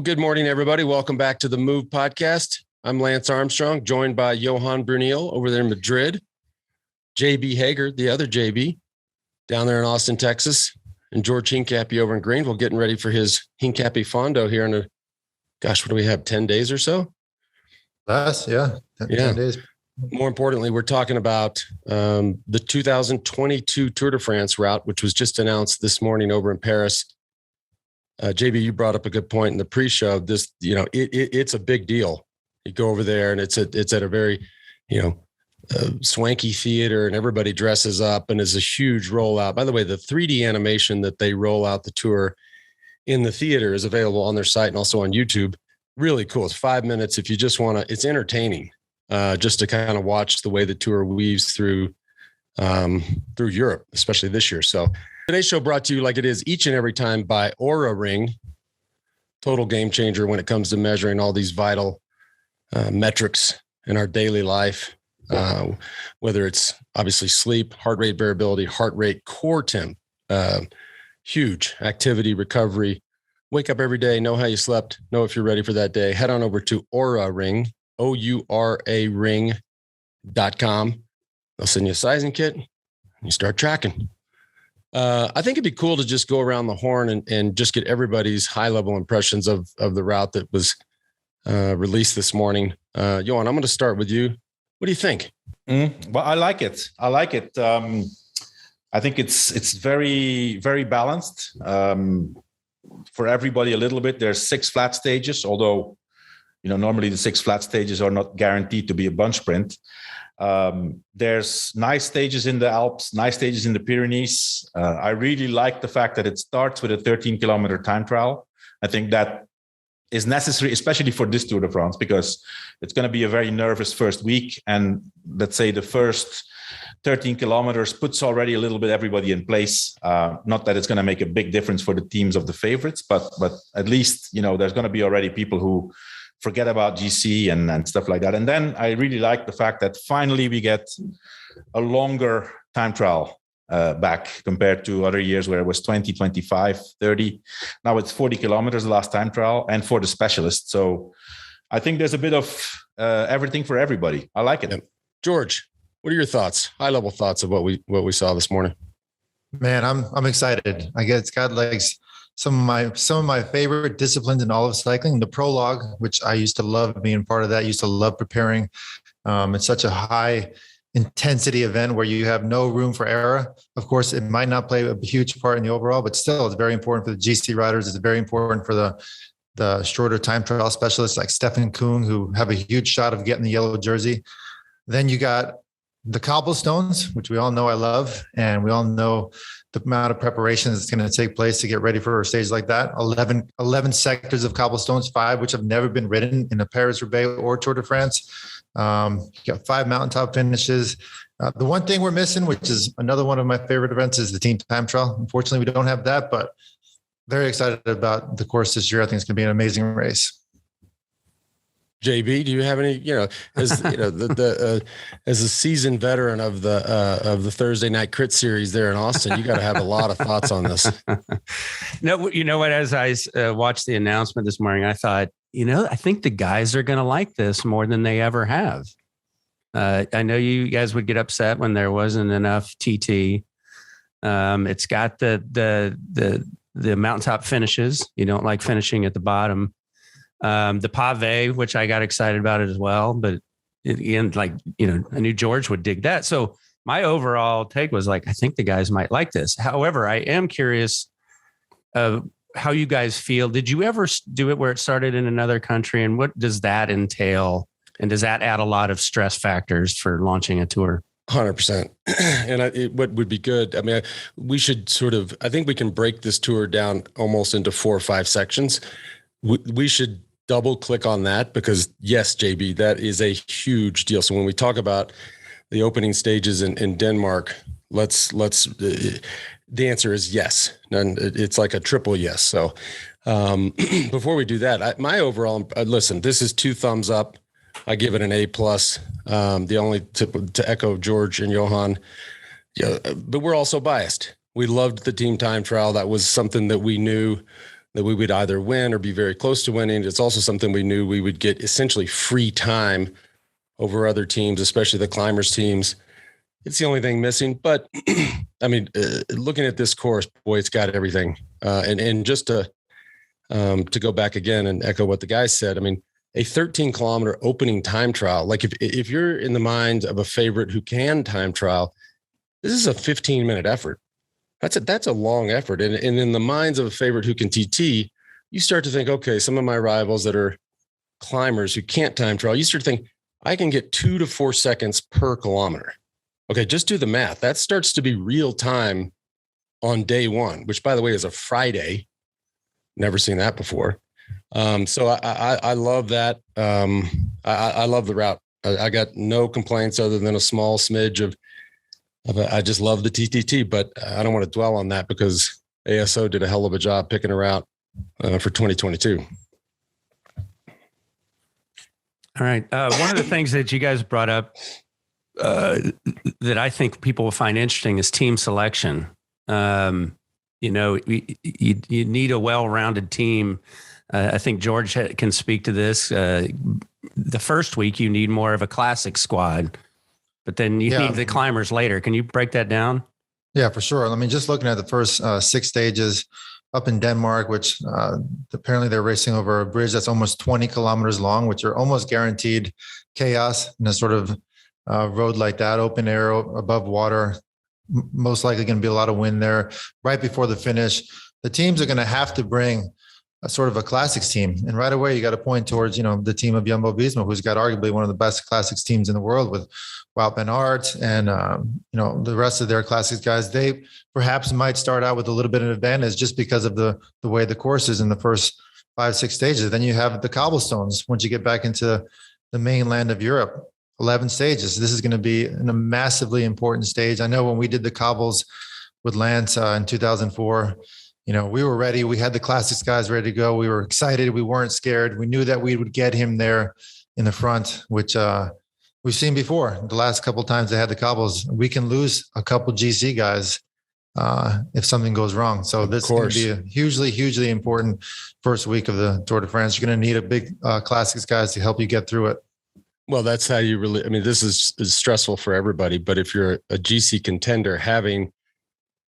good morning, everybody. Welcome back to the Move podcast. I'm Lance Armstrong, joined by Johan Brunel over there in Madrid, JB Hager, the other JB, down there in Austin, Texas, and George Hincapie over in Greenville, getting ready for his Hincapie Fondo here in what do we have, 10 days or so? Less, yeah. 10 days. More importantly, we're talking about the 2022 Tour de France route, which was just announced this morning over in Paris. JB, you brought up a good point in the pre-show. This, it's a big deal. You go over there and it's at a very, swanky theater, and everybody dresses up, and it's a huge rollout. By the way, the 3D animation that they roll out the tour in the theater is available on their site and also on YouTube. Really cool. It's 5 minutes. If you just want to, it's entertaining just to kind of watch the way the tour weaves through Europe, especially this year. So today's show brought to you like it is each and every time by Oura Ring, total game changer when it comes to measuring all these vital metrics in our daily life, whether it's obviously sleep, heart rate variability, heart rate, core temp, huge activity, recovery. Wake up every day, know how you slept, know if you're ready for that day. Head on over to Oura Ring, OURA ring.com. They'll send you a sizing kit and you start tracking. I think it'd be cool to just go around the horn and just get everybody's high level impressions of the route that was released this morning. Johan, I'm going to start with you. What do you think? Well, I like it. I think it's very, very balanced. For everybody a little bit. There's 6 flat stages, although, normally the 6 flat stages are not guaranteed to be a bunch sprint. There's nice stages in the Alps, nice stages in the Pyrenees. I really like the fact that it starts with a 13-kilometer time trial. I think that is necessary, especially for this Tour de France, because it's going to be a very nervous first week. And let's say the first 13 kilometers puts already a little bit everybody in place. Not that it's going to make a big difference for the teams of the favorites, but at least, there's going to be already people who forget about GC and stuff like that. And then I really like the fact that finally we get a longer time trial back compared to other years where it was 20, 25, 30. Now it's 40 kilometers the last time trial, and for the specialists. So I think there's a bit of everything for everybody. I like it. Yeah. George, what are your thoughts? High level thoughts of what we saw this morning? Man, I'm excited. I guess it's got like some of my favorite disciplines in all of cycling. The Prologue, which I used to love being part of that. I used to love preparing. It's such a high intensity event where you have no room for error. Of course, it might not play a huge part in the overall, but still it's very important for the GC riders. It's very important for the shorter time trial specialists like Stefan Kuhn, who have a huge shot of getting the yellow jersey. Then you got the Cobblestones, which we all know I love, and we all know the amount of preparation that's going to take place to get ready for a stage like that. 11 sectors of Cobblestones, 5 which have never been ridden in the Paris-Roubaix or Tour de France. You got 5 mountaintop finishes. The one thing we're missing, which is another one of my favorite events, is the team time trial. Unfortunately, we don't have that, but very excited about the course this year. I think it's going to be an amazing race. JB, do you have any, as as a seasoned veteran of the Thursday night crit series there in Austin, you got to have a lot of thoughts on this. No, you know what? As I watched the announcement this morning, I thought, I think the guys are going to like this more than they ever have. I know you guys would get upset when there wasn't enough TT. It's got the mountaintop finishes. You don't like finishing at the bottom. The pave, which I got excited about it as well, but again, I knew George would dig that. So my overall take was I think the guys might like this. However, I am curious of how you guys feel. Did you ever do it where it started in another country, and what does that entail? And does that add a lot of stress factors for launching a tour? 100%. And what would be good, we should I think we can break this tour down almost into 4 or 5 sections. We should double click on that because yes, JB, that is a huge deal. So when we talk about the opening stages in Denmark, the answer is yes. And it's like a triple yes. So before we do that, my overall, listen, this is 2 thumbs up. I give it an A+. The only to echo George and Johan, but we're also biased. We loved the team time trial. That was something that we knew that we would either win or be very close to winning. It's also something we knew we would get essentially free time over other teams, especially the climbers teams. It's the only thing missing. But I mean, looking at this course, boy, it's got everything. And just to go back again and echo what the guys said, I mean, a 13-kilometer opening time trial, like if you're in the mind of a favorite who can time trial, this is a 15-minute effort. That's a long effort. And in the minds of a favorite who can TT, you start to think, okay, some of my rivals that are climbers who can't time trial, you start to think, I can get 2 to 4 seconds per kilometer. Okay, just do the math. That starts to be real time on day one, which, by the way, is a Friday. Never seen that before. So I love that. I love the route. I got no complaints other than a small smidge of I just love the TTT, but I don't want to dwell on that because ASO did a hell of a job picking a route for 2022. All right. One of the things that you guys brought up that I think people will find interesting is team selection. You need a well-rounded team. I think George can speak to this. The first week, you need more of a classic squad, but then you need the climbers later. Can you break that down? Yeah, for sure. I mean, just looking at the first 6 stages up in Denmark, which apparently they're racing over a bridge that's almost 20 kilometers long, which are almost guaranteed chaos in a sort of road like that, open air above water. Most likely going to be a lot of wind there right before the finish. The teams are going to have to bring a sort of a classics team. And right away, you got to point towards, the team of Jumbo-Visma, who's got arguably one of the best classics teams in the world with Wout van Aert and, the rest of their classics guys. They perhaps might start out with a little bit of an advantage just because of the way the course is in the first 5-6 stages. Then you have the Cobblestones. Once you get back into the mainland of Europe, 11 stages. This is going to be a massively important stage. I know when we did the cobbles with Lance in 2004, we were ready. We had the classics guys ready to go. We were excited. We weren't scared. We knew that we would get him there in the front, which we've seen before. The last couple of times they had the cobbles, we can lose a couple GC guys if something goes wrong. So this is going to be a hugely, hugely important first week of the Tour de France. You're going to need a big classics guys to help you get through it. Well, that's how you really, this is stressful for everybody, but if you're a GC contender, having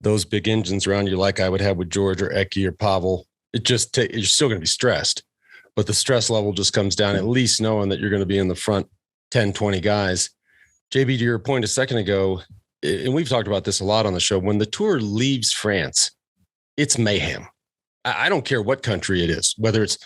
those big engines around you, like I would have with George or Eki or Pavel, you're still going to be stressed, but the stress level just comes down, at least knowing that you're going to be in the front 10, 20 guys. JB, to your point a second ago, and we've talked about this a lot on the show, when the Tour leaves France, it's mayhem. I don't care what country it is, whether it's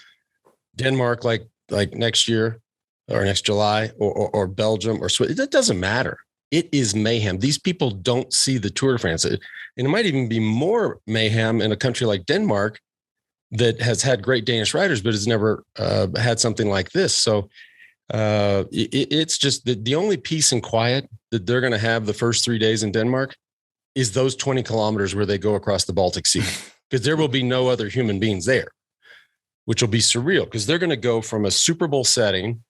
Denmark, like next year, or next July, or Belgium or Switzerland. That doesn't matter. It is mayhem. These people don't see the Tour de France. And it might even be more mayhem in a country like Denmark that has had great Danish riders, but has never had something like this. So it's just the only peace and quiet that they're going to have the first 3 days in Denmark is those 20 kilometers where they go across the Baltic Sea, because there will be no other human beings there, which will be surreal because they're going to go from a Super Bowl setting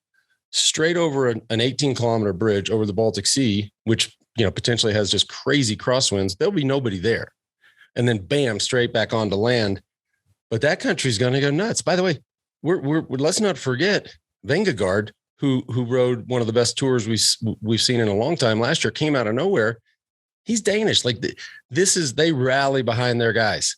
straight over an 18-kilometer bridge over the Baltic Sea, which potentially has just crazy crosswinds. There'll be nobody there, and then bam, straight back onto land. But that country's going to go nuts. By the way, we're let's not forget Vingegaard, who rode one of the best tours we've seen in a long time last year, came out of nowhere. He's Danish. They rally behind their guys,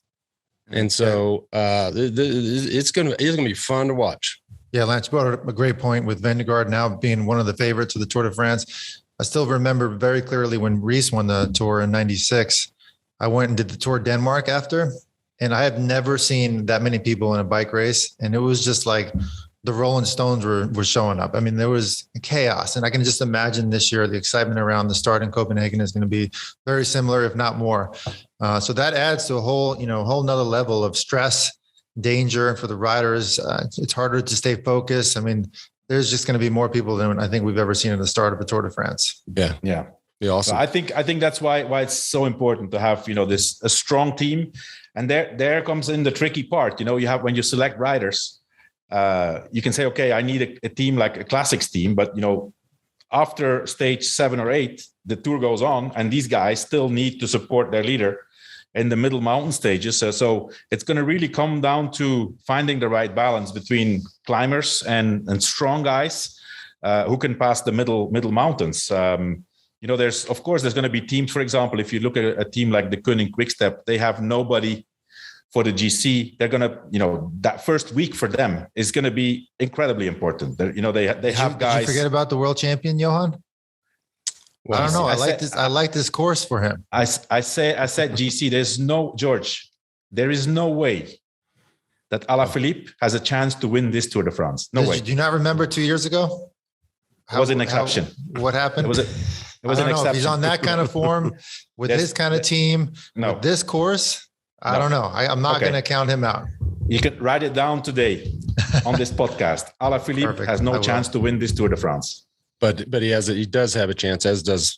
and so it's gonna be fun to watch. Yeah, Lance brought up a great point with Vingegaard now being one of the favorites of the Tour de France. I still remember very clearly when Rees won the Tour in '96. I went and did the Tour Denmark after, and I have never seen that many people in a bike race. And it was just like the Rolling Stones were showing up. I mean, there was chaos. And I can just imagine this year, the excitement around the start in Copenhagen is going to be very similar, if not more. So that adds to a whole nother level of stress, danger for the riders. It's harder to stay focused. I mean, there's just going to be more people than I think we've ever seen at the start of the Tour de France. Yeah. Awesome. So I think that's why it's so important to have a strong team, and there comes in the tricky part. You have when you select riders, you can say, okay, I need a team like a classics team, but after stage 7 or 8, the Tour goes on, and these guys still need to support their leader in the middle mountain stages. So it's going to really come down to finding the right balance between climbers and strong guys who can pass the middle mountains. There's going to be teams, for example, if you look at a team like the Koenig Quickstep, they have nobody for the GC. They're going to, that first week for them is going to be incredibly important. They have guys. Did you forget about the world champion, Johan? Well, I don't know. I like this course for him. I said GC. There is no way that Alaphilippe has a chance to win this Tour de France. No way. Do you not remember 2 years ago? It was an exception. What happened? It was an exception. If he's on that kind of form with this kind of team, with this course, I don't know. I'm not going to count him out. You can write it down today on this podcast. Alaphilippe has no chance to win this Tour de France. But he does have a chance, as does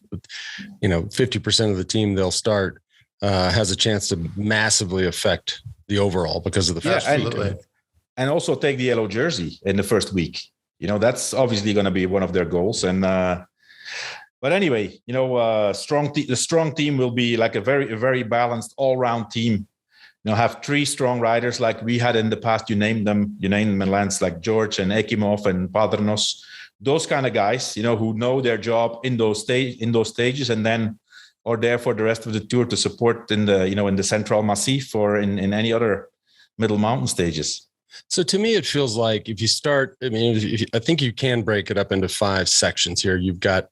50% of the team they'll start has a chance to massively affect the overall because of the first week. And also take the yellow jersey in the first week. That's obviously going to be one of their goals. And but anyway, the strong team will be like a very balanced all-round team. Have three strong riders like we had in the past. You named them, Lance, like George and Ekimov and Padrnos. Those kind of guys, who know their job in those stages, and then are there for the rest of the tour to support in the Central Massif or in any other middle mountain stages. So to me, it feels like if you start, I think you can break it up into 5 sections here. You've got,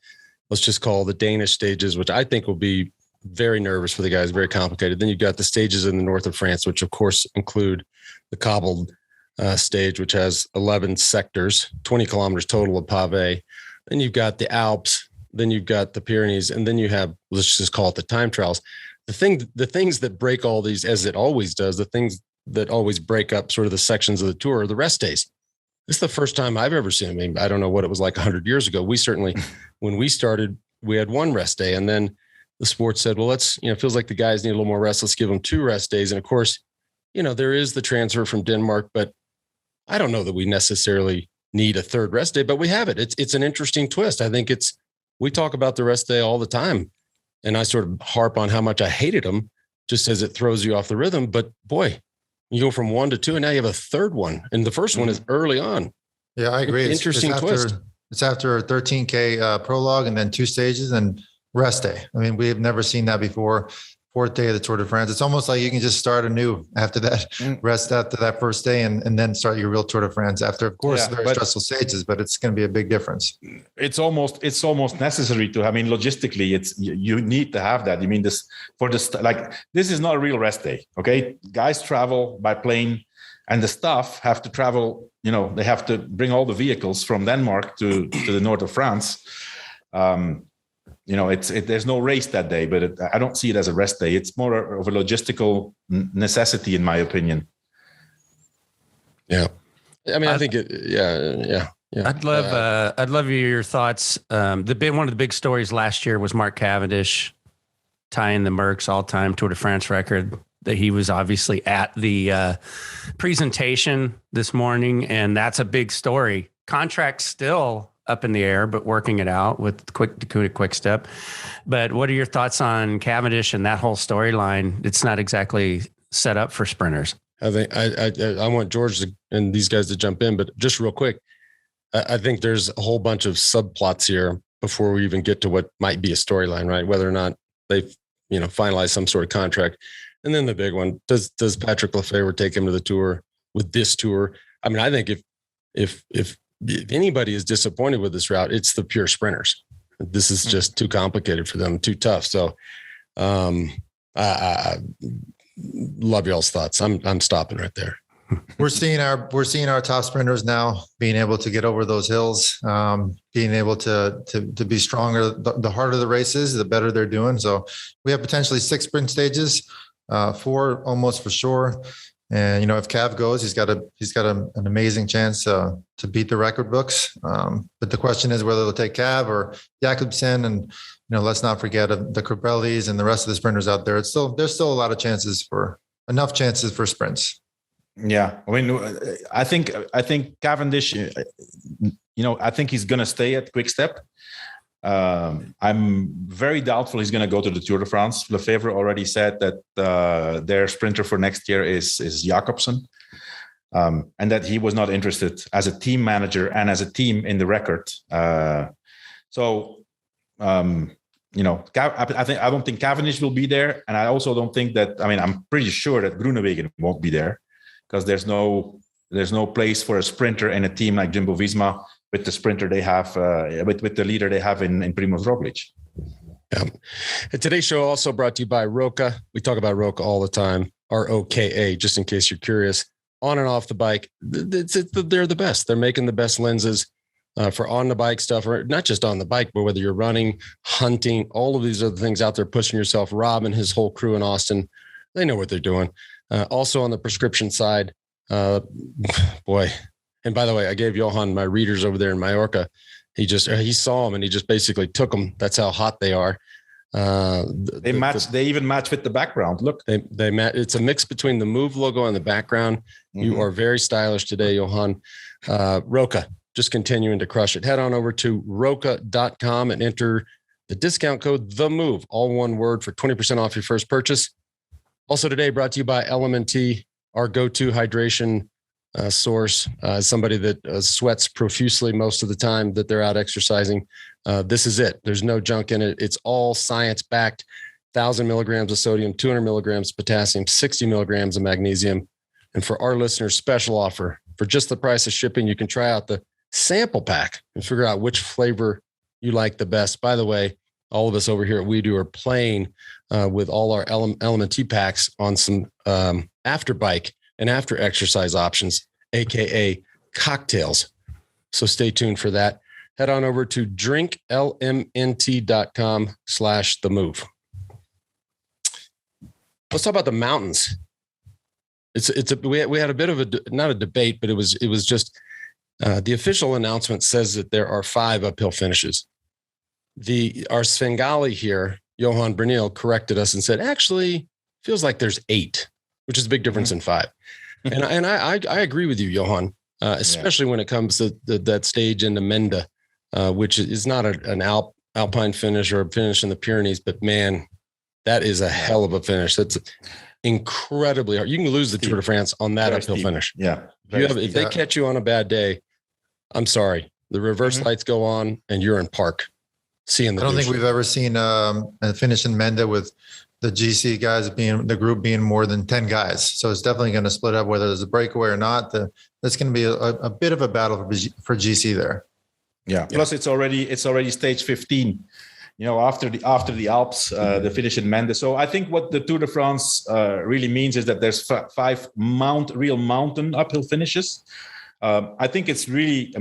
let's just call the Danish stages, which I think will be very nervous for the guys, very complicated. Then you've got the stages in the north of France, which of course include the cobbled stage, which has 11 sectors, 20 kilometers total of pave. Then you've got the Alps, then you've got the Pyrenees, and then you have, let's just call it the time trials. The things that break all these, as it always does, the things that always break up sort of the sections of the tour are the rest days. This is the first time I've ever seen. I don't know what it was like 100 years ago. We certainly, when we started, we had 1 rest day, and then the sport said, well, let's, it feels like the guys need a little more rest. Let's give them 2 rest days. And of course, there is the transfer from Denmark, but I don't know that we necessarily need a 3rd rest day, but we have it. It's an interesting twist. I think we talk about the rest day all the time, and I sort of harp on how much I hated them just as it throws you off the rhythm. But boy, you go from 1 to 2 and now you have a 3rd one. And the first one is early on. Yeah, I agree. Interesting twist. It's after a 13K prologue and then 2 stages and rest day. We have never seen that before. 4th day of the Tour de France. It's almost like you can just start anew after that rest after that first day and then start your real Tour de France after, of course, very stressful stages, but it's going to be a big difference. It's almost necessary to, logistically, you need to have that. This is not a real rest day. Okay. Guys travel by plane and the staff have to travel, they have to bring all the vehicles from Denmark to the north of France. There's no race that day, but I don't see it as a rest day. It's more of a logistical necessity, in my opinion. Yeah, I think it. Yeah. I'd love your thoughts. One of the big stories last year was Mark Cavendish tying the Merckx all-time Tour de France record. That he was obviously at the presentation this morning, and that's a big story. Contract still up in the air, but working it out with the quick step. But what are your thoughts on Cavendish and that whole storyline? It's not exactly set up for sprinters. I think I want George and these guys to jump in, but just real quick, I think there's a whole bunch of subplots here before we even get to what might be a storyline, right? Whether or not they've, finalized some sort of contract. And then the big one, does Patrick Lefevere take him to the Tour with this tour? I think if anybody is disappointed with this route, it's the pure sprinters. This is just too complicated for them, too tough. So I love y'all's thoughts. I'm stopping right there. We're seeing our top sprinters now being able to get over those hills, being able to be stronger. The harder the race is, the better they're doing. So we have potentially 6 sprint stages, 4 almost for sure. And, if Cav goes, he's got an amazing chance to beat the record books. But the question is whether they'll take Cav or Jakobsen. And, let's not forget the Corbellis and the rest of the sprinters out there. There's still a lot of enough chances for sprints. Yeah. I think Cavendish, I think he's going to stay at Quick Step. I'm very doubtful he's going to go to the Tour de France. Lefevre already said that their sprinter for next year is Jacobsen, and that he was not interested as a team manager and as a team in the record. I don't think Cavendish will be there, and I also don't think that. I mean, I'm pretty sure that Groenewegen won't be there because there's no place for a sprinter in a team like Jumbo-Visma with the sprinter they have, with the leader they have in Primož Roglič. Yeah. And today's show also brought to you by Roka. We talk about Roka all the time. ROKA, just in case you're curious. On and off the bike, they're the best. They're making the best lenses for on the bike stuff, or not just on the bike, but whether you're running, hunting, all of these other things out there, pushing yourself. Rob and his whole crew in Austin, they know what they're doing. Also on the prescription side, boy. And by the way, I gave Johan my readers over there in Mallorca. He saw them and he just basically took them. That's how hot they are. They even match with the background. Look, they match. It's a mix between the Move logo and the background. Mm-hmm. You are very stylish today, Johan. Roka, just continuing to crush it. Head on over to roka.com and enter the discount code THEMOVE, all one word, for 20% off your first purchase. Also today brought to you by LMNT, our go-to hydration source. Somebody that sweats profusely most of the time that they're out exercising. This is it. There's no junk in it. It's all science-backed. 1,000 milligrams of sodium, 200 milligrams of potassium, 60 milligrams of magnesium. And for our listeners, special offer. For just the price of shipping, you can try out the sample pack and figure out which flavor you like the best. By the way, all of us over here at We Do are playing with all our LMNT packs on some after bike and after exercise options, AKA cocktails. So stay tuned for that. Head on over to drinklmnt.com/themove. Let's talk about the mountains. We had a bit of not a debate, but it was just the official announcement says that there are 5 uphill finishes. Our Svengali here, Johan Brunel, corrected us and said, actually, feels like there's 8, which is a big difference in 5. And I agree with you, Johan, especially when it comes to that stage in the Mende, which is not an alpine finish or a finish in the Pyrenees, but man, that is a hell of a finish. That's incredibly hard. You can lose the Tour de France on that uphill finish. Yeah. If they catch you on a bad day, I'm sorry. The reverse lights go on and you're in park. I don't think we've ever seen a finish in Mende with the GC guys the group being more than 10 guys. So it's definitely going to split up whether there's a breakaway or not. That's going to be a bit of a battle for GC there. Yeah. Plus it's already stage 15, after the Alps, the finish in Mende. So I think what the Tour de France really means is that there's 5 real mountain uphill finishes. I think it's really,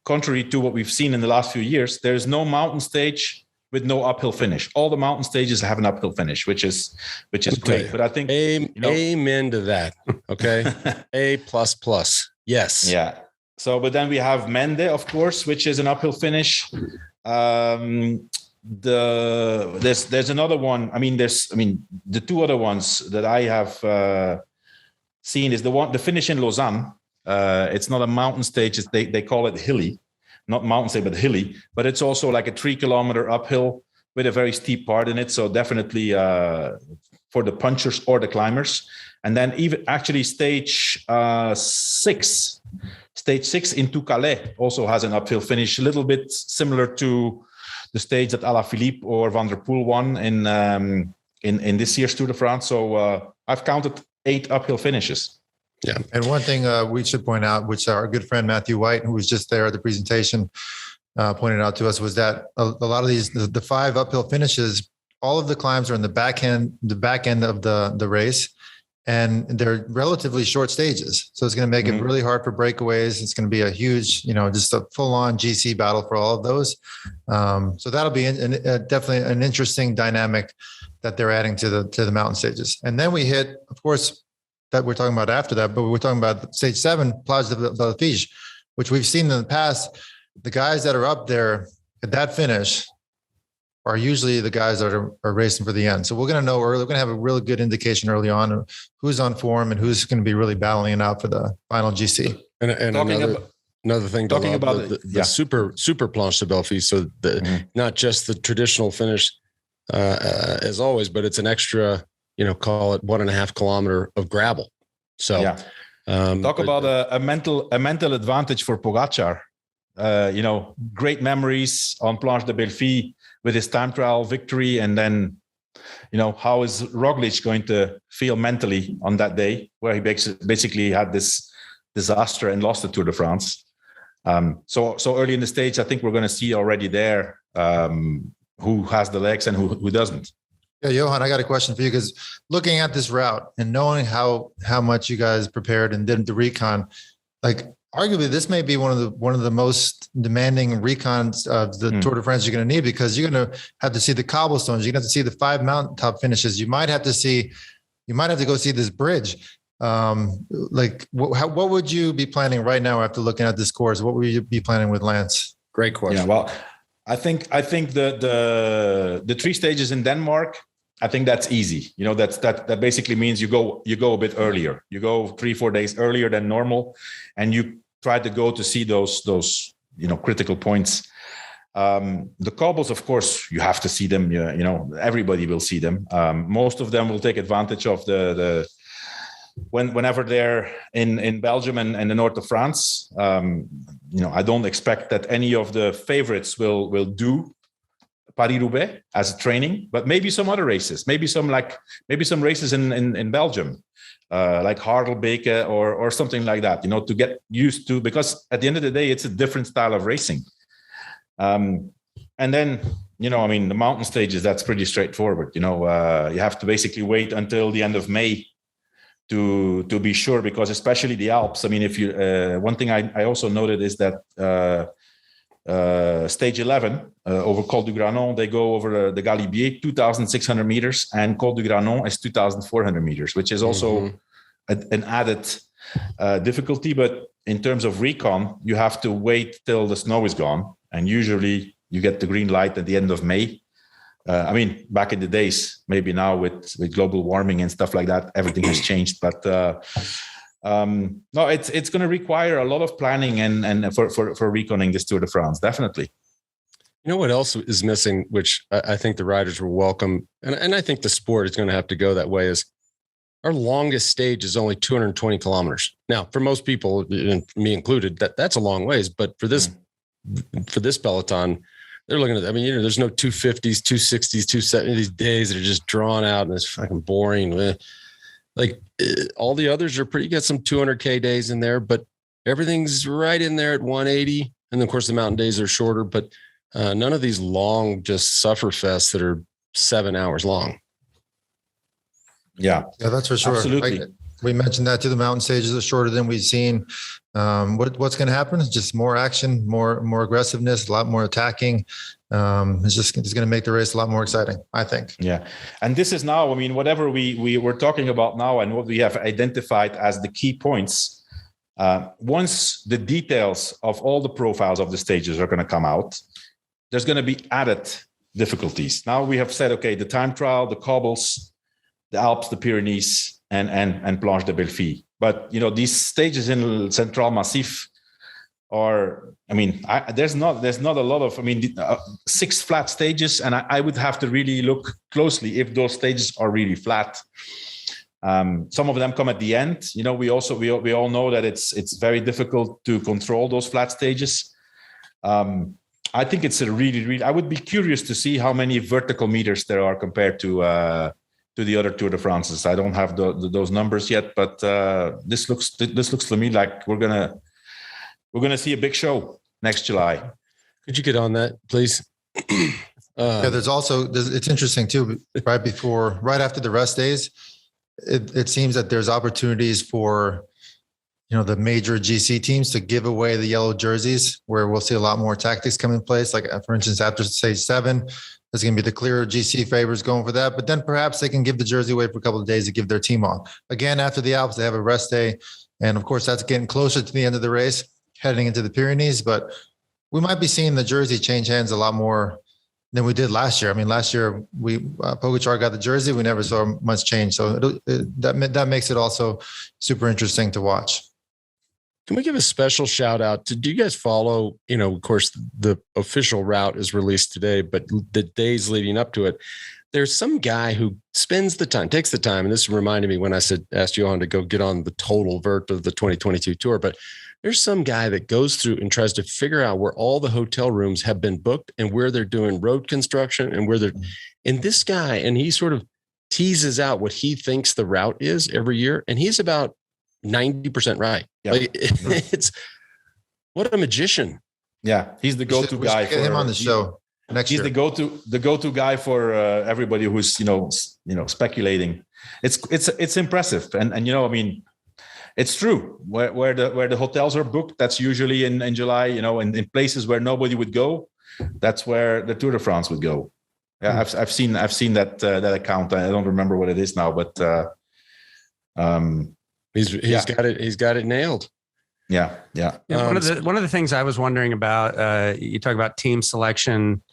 contrary to what we've seen in the last few years, there's no mountain stage with no uphill finish. All the mountain stages have an uphill finish, which is great. But I think amen to that. Okay. A++. Yes. Yeah. So, but then we have Mende, of course, which is an uphill finish. There's another one. The 2 other ones that I have seen is the finish in Lausanne. It's not a mountain stage. They call it hilly, not mountain stage, but hilly. But it's also like a 3-kilometer uphill with a very steep part in it. So definitely for the punchers or the climbers. And then even actually stage 6 into Calais also has an uphill finish, a little bit similar to the stage that Alaphilippe or Van der Poel won in this year's Tour de France. So I've counted 8 uphill finishes. Yeah. And one thing we should point out, which our good friend Matthew White, who was just there at the presentation, pointed out to us, was that a lot of these, the 5 uphill finishes, all of the climbs are in the back end of the race, and they're relatively short stages. So it's going to make it really hard for breakaways. It's going to be a huge, just a full-on GC battle for all of those. So that'll be definitely an interesting dynamic that they're adding to the mountain stages. And then we hit, of course, that we're talking about after that, but we're talking about stage 7, Plaza de Belles Filles, which we've seen in the past. The guys that are up there at that finish are usually the guys that are racing for the end. So we're going to know early. We're going to have a really good indication early on of who's on form and who's going to be really battling it out for the final GC. Another thing to Talking love, about the super Planche de Belles Filles. So not just the traditional finish as always, but it's an extra, call it 1.5 kilometer of gravel. So talk about a mental advantage for Pogačar. Great memories on Planche de Belles Filles with his time trial victory. And then, how is Roglic going to feel mentally on that day where he basically had this disaster and lost the Tour de France. So early in the stage, I think we're going to see already there who has the legs and who doesn't. Yeah, Johan, I got a question for you, because looking at this route and knowing how much you guys prepared and did the recon, like arguably this may be one of the most demanding recons of the Tour de France you're going to need, because you're going to have to see the cobblestones. You're going to have to see the 5 mountaintop finishes. You might have to go see this bridge. What would you be planning right now after looking at this course? What would you be planning with Lance? Great question. Yeah, well, I think the 3 stages in Denmark, I think that's easy. That basically means you go a bit earlier. You go 3-4 days earlier than normal, and you try to go to see those critical points. The cobbles, of course, you have to see them. Everybody will see them. Most of them will take advantage of whenever they're in Belgium and the north of France. I don't expect that any of the favorites will do Paris-Roubaix as a training, but maybe some other races, maybe some races in Belgium, like Hardelbeke or something like that, to get used to, because at the end of the day, it's a different style of racing. And then, the mountain stages, that's pretty straightforward. You have to basically wait until the end of May to be sure, because especially the Alps. If you one thing I also noted is that stage 11 over Col du Granon, they go over the Galibier, 2,600 meters, and Col du Granon is 2,400 meters, which is also an added difficulty. But in terms of recon, you have to wait till the snow is gone, and usually you get the green light at the end of May. Back in the days, maybe now with global warming and stuff like that, everything has changed. But no, it's going to require a lot of planning and for reconning this Tour de France, definitely. You know what else is missing, which I think the riders will welcome, and I think the sport is going to have to go that way, is our longest stage is only 220 kilometers. Now, for most people, and me included, that's a long ways. But for this peloton, they're looking at, there's no 250s, 260s, 270s, these days that are just drawn out and it's fucking boring. All the others are pretty, you got some 200K days in there, but everything's right in there at 180. And of course the mountain days are shorter, but none of these long, just suffer fests that are 7 hours long. Yeah, that's for sure. Absolutely. We mentioned that too. The mountain stages are shorter than we've seen. What's going to happen is just more action, more aggressiveness, a lot more attacking. It's going to make the race a lot more exciting, I think. Yeah. And this is now, whatever we were talking about now and what we have identified as the key points, once the details of all the profiles of the stages are going to come out, there's going to be added difficulties. Now we have said, okay, the time trial, the cobbles, the Alps, the Pyrenees, and Planche de Belles Filles. But, these stages in Central Massif are, there's not a lot of, 6 flat stages. And I would have to really look closely if those stages are really flat. Some of them come at the end. We all know that it's very difficult to control those flat stages. I think it's a really, I would be curious to see how many vertical meters there are compared to the other Tour de France's. I don't have those numbers yet, but this looks to me like we're gonna see a big show next July. Could you get on that, please? It's interesting too. Right after the rest days, it seems that there's opportunities for the major GC teams to give away the yellow jerseys, where we'll see a lot more tactics come in place. Like for instance, after stage 7. There's going to be the clear GC favors going for that, but then perhaps they can give the jersey away for a couple of days to give their team off. Again, after the Alps, they have a rest day. And of course, that's getting closer to the end of the race, heading into the Pyrenees, but we might be seeing the jersey change hands a lot more than we did last year. Last year, Pogačar got the jersey. We never saw much change. So that makes it also super interesting to watch. Can we give a special shout out to, do you guys follow, of course, the official route is released today, but the days leading up to it, there's some guy who takes the time. And this reminded me when I asked Johan to go get on the total vert of the 2022 tour, but there's some guy that goes through and tries to figure out where all the hotel rooms have been booked and where they're doing road construction and where they're, and this guy, and he sort of teases out what he thinks the route is every year. And he's about 90% right. Yeah. Like, it's what a magician. Yeah. He's the go-to guy. Get him on the show next year. He's the go-to guy for everybody who's, speculating. It's impressive. And I mean, it's true where the hotels are booked. That's usually in July, in places where nobody would go. That's where the Tour de France would go. Yeah. I've seen that account. I don't remember what it is now, but he's got it nailed. Yeah. One of the things I was wondering about, you talk about team selection,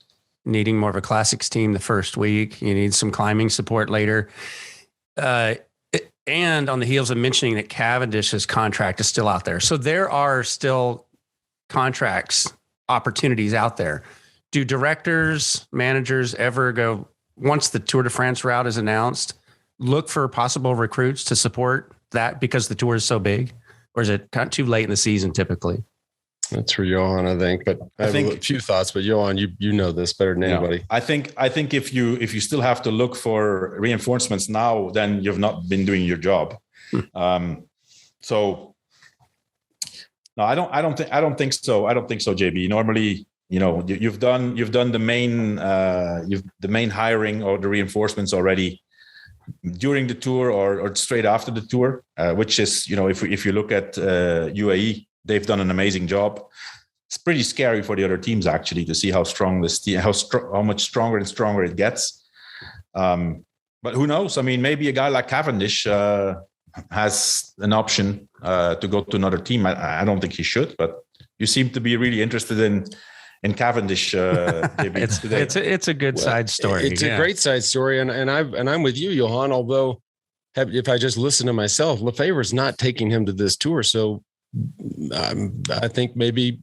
needing more of a classics team the first week. You need some climbing support later. And on the heels of mentioning that Cavendish's contract is still out there. So there are still contracts, opportunities out there. Do directors, managers ever go, once the Tour de France route is announced, look for possible recruits to support that because the tour is so big? Or is it kind of too late in the season typically? That's for Johan, I think. But I have a few thoughts. But Johan, you know this better than anybody. I think if you still have to look for reinforcements now, then you've not been doing your job. So no, I don't think so. I don't think so, JB. Normally, you've done the main hiring or the reinforcements already during the tour or straight after the tour, which is, if you look at UAE, they've done an amazing job. It's pretty scary for the other teams actually to see how strong this team, how much stronger and stronger it gets. But who knows? I mean, maybe a guy like Cavendish has an option to go to another team. I don't think he should, but you seem to be really interested in Cavendish. It's a good side story. It's a great side story, and I'm with you, Johan. Although, if I just listen to myself, Lefevere's not taking him to this tour, so I think maybe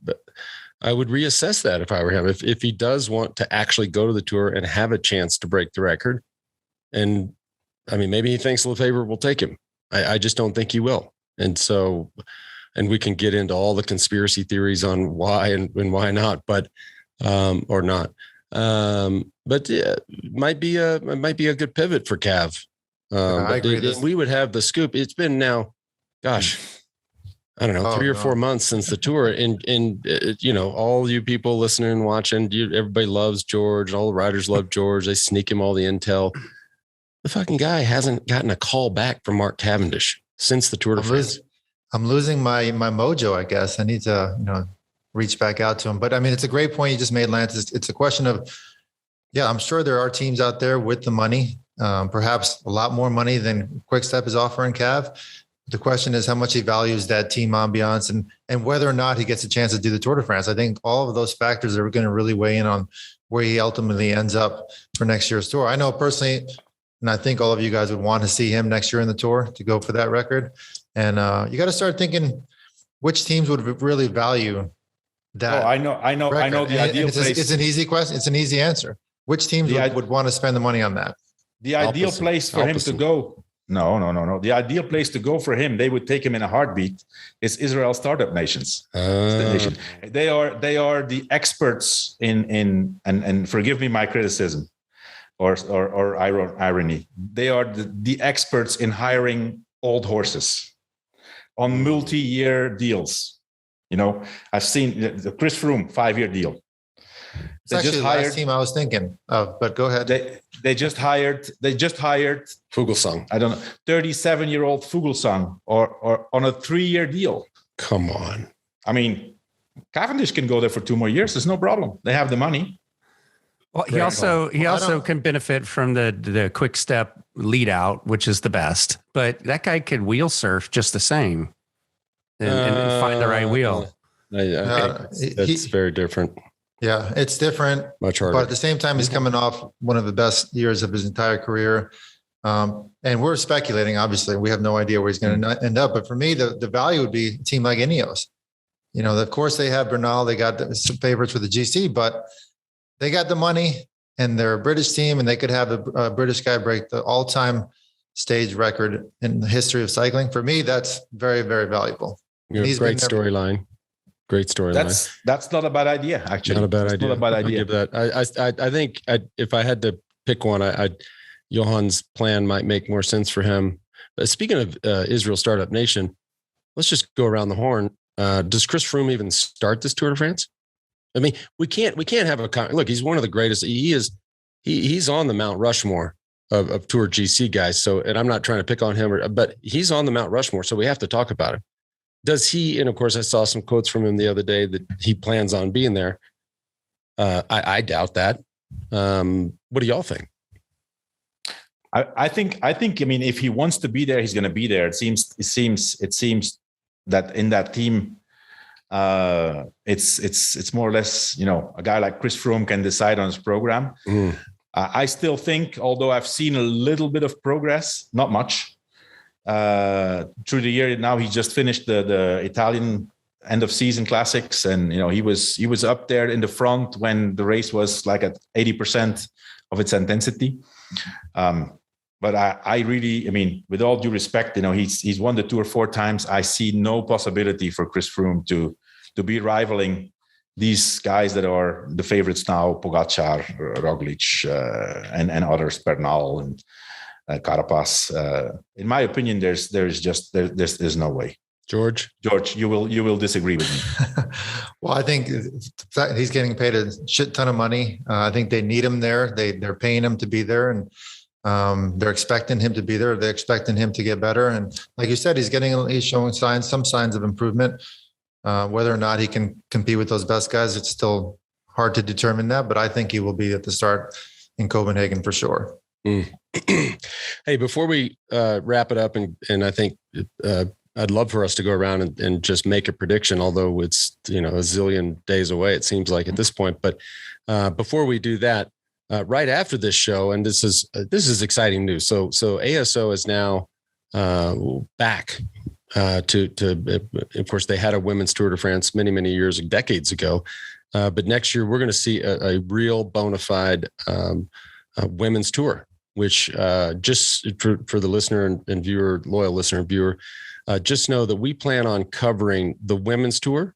I would reassess that if I were him. If he does want to actually go to the tour and have a chance to break the record, and I mean, maybe he thinks Lefevere will take him. I just don't think he will, and so. And we can get into all the conspiracy theories on why and why not, but or not. But yeah, it might be a good pivot for Cav. I agree. We would have the scoop. It's been now, gosh, I don't know, 3 or 4 months since the tour, and all you people listening and watching, everybody loves George. All the riders love George. They sneak him all the intel. The fucking guy hasn't gotten a call back from Mark Cavendish since the Tour de France. I'm losing my mojo, I guess. I need to, reach back out to him. But I mean, it's a great point you just made, Lance. It's a question of, I'm sure there are teams out there with the money, perhaps a lot more money than Quick-Step is offering Cav. The question is how much he values that team ambiance and whether or not he gets a chance to do the Tour de France. I think all of those factors are going to really weigh in on where he ultimately ends up for next year's tour. I know personally, and I think all of you guys would want to see him next year in the tour to go for that record. And you got to start thinking which teams would really value that. Oh, I know the ideal place. It's an easy question. It's an easy answer. Which teams would want to spend the money on that? The ideal place for him to go. No. The ideal place to go for him, they would take him in a heartbeat, is Israel Startup Nations. They are the experts in and forgive me my criticism or irony. They are the experts in hiring old horses on multi-year deals. I've seen the Chris Froome 5-year deal. It's actually the last team I was thinking of, but go ahead. They just hired Fuglsang. I don't know, 37-year-old Fuglsang or on a 3-year deal. Come on. I mean, Cavendish can go there for 2 more years. There's no problem. They have the money. Well, he also can benefit from the Quick-Step lead out, which is the best. But that guy could wheel surf just the same and find the right wheel. That's very different. Yeah, it's different. Much harder. But at the same time, he's coming off one of the best years of his entire career. And we're speculating, obviously. We have no idea where he's going to end up. But for me, the value would be a team like Ineos. You know, of course, they have Bernal. They got some favorites with the GC, but they got the money and they're a British team, and they could have a British guy break the all-time stage record in the history of cycling. For me, that's very, very valuable. Great storyline. Great storyline. That's not a bad idea, actually. Not a bad idea. Not a bad idea. I'll give that. I think if I had to pick one, Johan's plan might make more sense for him. Speaking of Israel Startup Nation, let's just go around the horn. Does Chris Froome even start this Tour de France? I mean, we can't have look. He's one of the greatest. He's on the Mount Rushmore of Tour GC guys. So, and I'm not trying to pick on him, but he's on the Mount Rushmore. So we have to talk about him. Does he? And of course, I saw some quotes from him the other day that he plans on being there. I doubt that. What do y'all think? I think. I mean, if he wants to be there, he's going to be there. It seems that in that team, it's more or less, you know, a guy like Chris Froome can decide on his program. I still think, although I've seen a little bit of progress, not much through the year. Now he just finished the Italian end of season classics, and you know he was up there in the front when the race was like at 80% of its intensity. But I really, I mean, with all due respect, you know, he's won the Tour 4 times. I see no possibility for Chris Froome to be rivaling these guys that are the favorites now: Pogacar, Roglic, and others, Bernal and Carapaz. In my opinion, there's no way. George, you will disagree with me. Well, I think he's getting paid a shit ton of money. I think they need him there. They're paying him to be there, and they're expecting him to be there. They're expecting him to get better. And like you said, he's showing some signs of improvement. Whether or not he can compete with those best guys, it's still hard to determine that. But I think he will be at the start in Copenhagen for sure. Hey, before we wrap it up, and I think I'd love for us to go around and just make a prediction, although it's, you know, a zillion days away, it seems like at this point. But before we do that, right after this show, and this is exciting news. So ASO is now back to of course, they had a women's Tour de France many years, decades ago. But next year we're going to see a real bona fide women's tour, which just for the listener and viewer, loyal listener and viewer, just know that we plan on covering the women's tour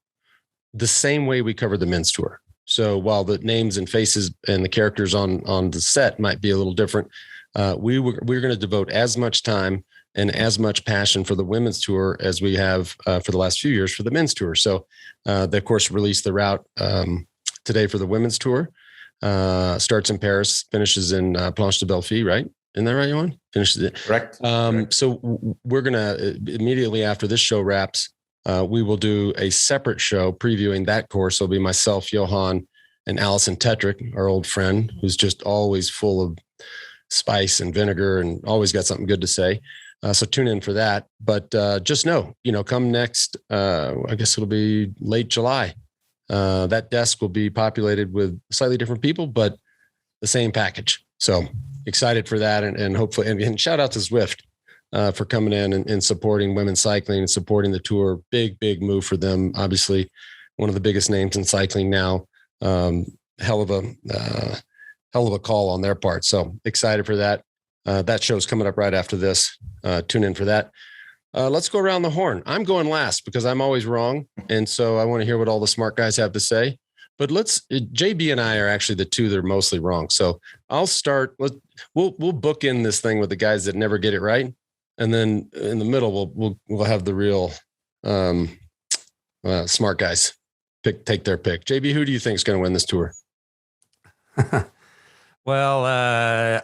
the same way we cover the men's tour. So while the names and faces and the characters on the set might be a little different, we're going to devote as much time and as much passion for the women's tour as we have for the last few years for the men's tour. So they, of course, released the route today for the women's tour. Starts in Paris, finishes in Planche de Belles Filles, right? Isn't that right, Johan? Finishes it. Correct. So we're going to, immediately after this show wraps, we will do a separate show previewing that course. It'll be myself, Johan, and Alison Tetrick, our old friend, who's just always full of spice and vinegar and always got something good to say. So tune in for that. But just know, you know, come next, I guess it'll be late July. That desk will be populated with slightly different people, but the same package. So excited for that. And hopefully, and shout out to Zwift for coming in and supporting women's cycling and supporting the tour. Big move for them. Obviously one of the biggest names in cycling now. Hell of a call on their part. So excited for that. That show's coming up right after this. Tune in for that. Let's go around the horn. I'm going last because I'm always wrong. And so I want to hear what all the smart guys have to say. But JB and I are actually the two that are mostly wrong. So I'll start. We'll book in this thing with the guys that never get it right. And then in the middle, we'll have the real smart guys take their pick. JB, who do you think is going to win this tour? Well,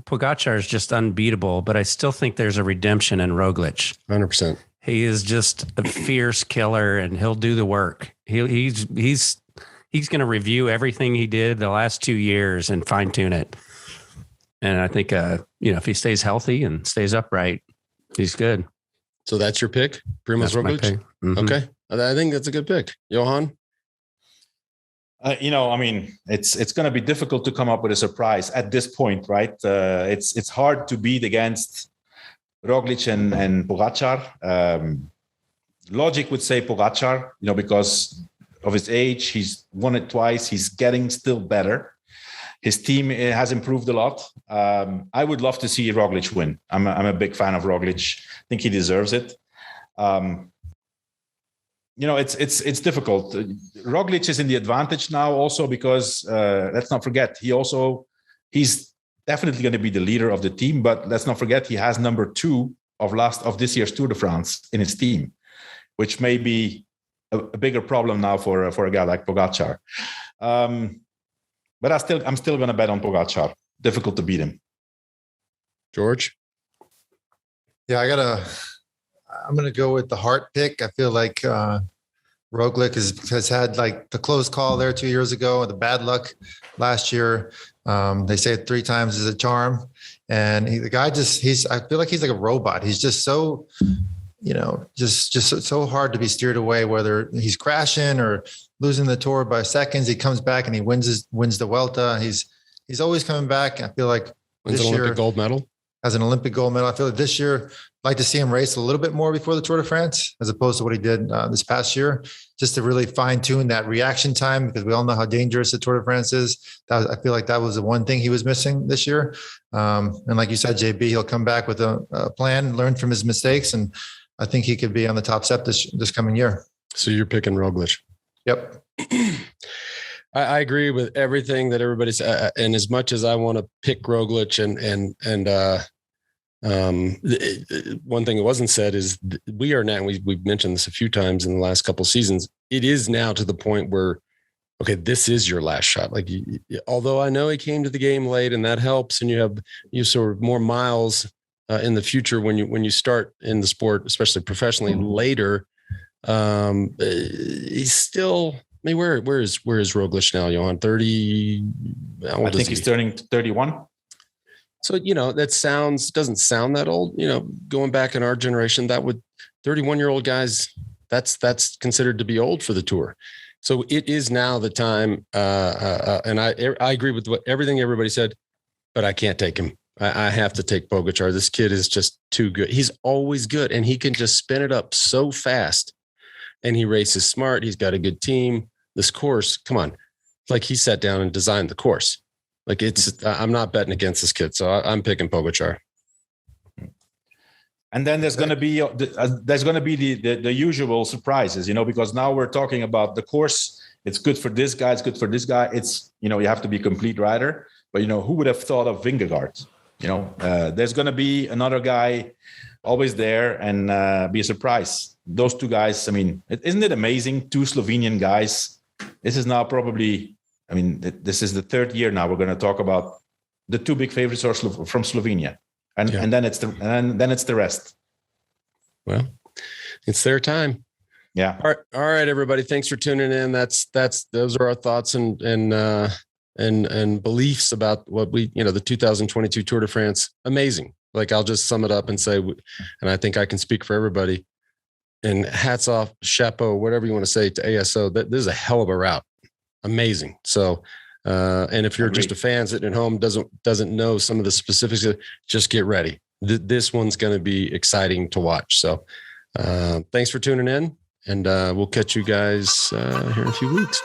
Pogacar is just unbeatable, but I still think there's a redemption in Roglic. 100%. He is just a fierce killer, and he'll do the work. He's going to review everything he did the last 2 years and fine tune it. And I think, if he stays healthy and stays upright, he's good. So that's your pick, Primoz Roglic? Mm-hmm. Okay. I think that's a good pick. Johan? I mean, it's going to be difficult to come up with a surprise at this point, right? It's hard to beat against Roglic and Pogačar. Logic would say Pogačar, because of his age. He's won it twice. He's getting still better. His team has improved a lot. I would love to see Roglic win. I'm a big fan of Roglic. I think he deserves it. It's difficult. Roglic is in the advantage now also because let's not forget, he's definitely going to be the leader of the team, but let's not forget he has number 2 of this year's Tour de France in his team, which may be a bigger problem now for a guy like Pogačar. But I'm still going to bet on Pogačar. Difficult to beat him. George? Yeah, I'm going to go with the heart pick. I feel like Roglic has had like the close call there 2 years ago, the bad luck last year. They say it 3 times is a charm. And I feel like he's like a robot. He's just so, just so hard to be steered away, whether he's crashing or losing the Tour by seconds. He comes back and he wins the Vuelta. He's always coming back. I feel like wins an Olympic gold medal. As an Olympic gold medal. I feel like this year, I'd like to see him race a little bit more before the Tour de France, as opposed to what he did this past year, just to really fine tune that reaction time, because we all know how dangerous the Tour de France is. I feel like that was the one thing he was missing this year. And like you said, JB, he'll come back with a plan, learn from his mistakes, and I think he could be on the top step this coming year. So you're picking Roglic. Yep. I agree with everything that everybody's, and as much as I want to pick Roglic one thing that wasn't said is we are now, we've mentioned this a few times in the last couple of seasons. It is now to the point where, okay, this is your last shot. Like, although I know he came to the game late and that helps, and you sort of more miles in the future when you start in the sport, especially professionally later. He's still, I mean, where is Roglic now, Johan? 30? I think he's turning 31. So, that doesn't sound that old, going back in our generation, 31-year-old guys, that's considered to be old for the Tour. So it is now the time. And I agree with everything everybody said, but I can't take him. I have to take Pogačar. This kid is just too good. He's always good, and he can just spin it up so fast, and he races smart. He's got a good team. This course, come on. Like, he sat down and designed the course. Like, I'm not betting against this kid. So I'm picking Pogačar. And then there's going to be the usual surprises, because now we're talking about the course. It's good for this guy. It's good for this guy. It's, you have to be a complete rider, but who would have thought of Vingegaard? There's going to be another guy always there and be a surprise. Those 2 guys, I mean, isn't it amazing? 2 Slovenian guys. This is now probably, this is the 3rd year now we're going to talk about the 2 big favorites are from Slovenia, and then it's the rest. Well, it's their time. Yeah. All right, everybody. Thanks for tuning in. Those are our thoughts and beliefs about what the 2022 Tour de France. Amazing. Like, I'll just sum it up and say, and I think I can speak for everybody. And hats off, chapeau, whatever you want to say to ASO. This is a hell of a route. Amazing. So, and if you're just a fan sitting at home, doesn't know some of the specifics, just get ready. This one's going to be exciting to watch. So, thanks for tuning in, and we'll catch you guys here in a few weeks.